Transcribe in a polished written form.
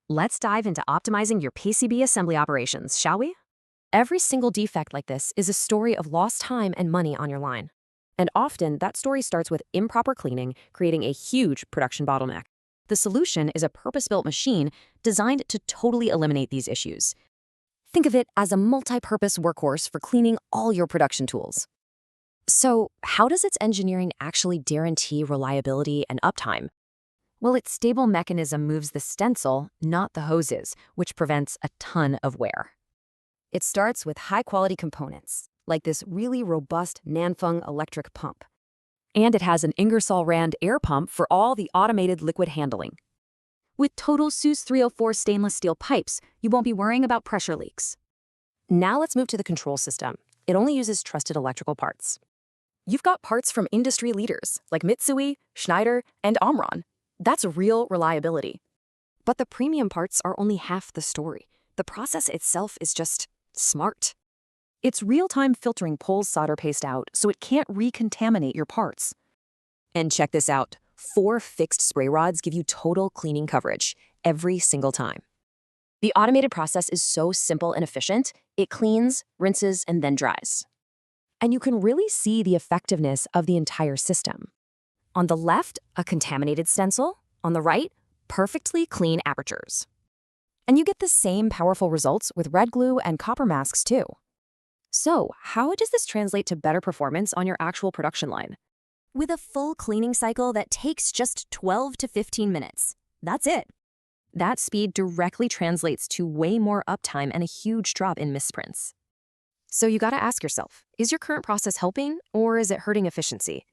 Let's dive into optimizing your PCB assembly operations, shall we? Every single defect like this is a story of lost time and money on your line. And often, that story starts with improper cleaning, creating a huge production bottleneck. The solution is a purpose-built machine designed to totally eliminate these issues. Think of it as a multi-purpose workhorse for cleaning all your production tools. So, how does its engineering actually guarantee reliability and uptime? Well, its stable mechanism moves the stencil, not the hoses, which prevents a ton of wear. It starts with high-quality components, like this really robust Nanfeng electric pump. And it has an Ingersoll Rand air pump for all the automated liquid handling. With total SUS 304 stainless steel pipes, you won't be worrying about pressure leaks. Now let's move to the control system. It only uses trusted electrical parts. You've got parts from industry leaders like Mitsui, Schneider, and Omron. That's real reliability. But the premium parts are only half the story. The process itself is just smart. It's real-time filtering pulls solder paste out so it can't recontaminate your parts. And check this out. 4 fixed spray rods give you total cleaning coverage every single time. The automated process is so simple and efficient, it cleans, rinses, and then dries. And you can really see the effectiveness of the entire system. On the left, a contaminated stencil. On the right, perfectly clean apertures. And you get the same powerful results with red glue and copper masks too. So, how does this translate to better performance on your actual production line? With a full cleaning cycle that takes just 12 to 15 minutes. That's it. That speed directly translates to way more uptime and a huge drop in misprints. So you gotta ask yourself, is your current process helping or is it hurting efficiency?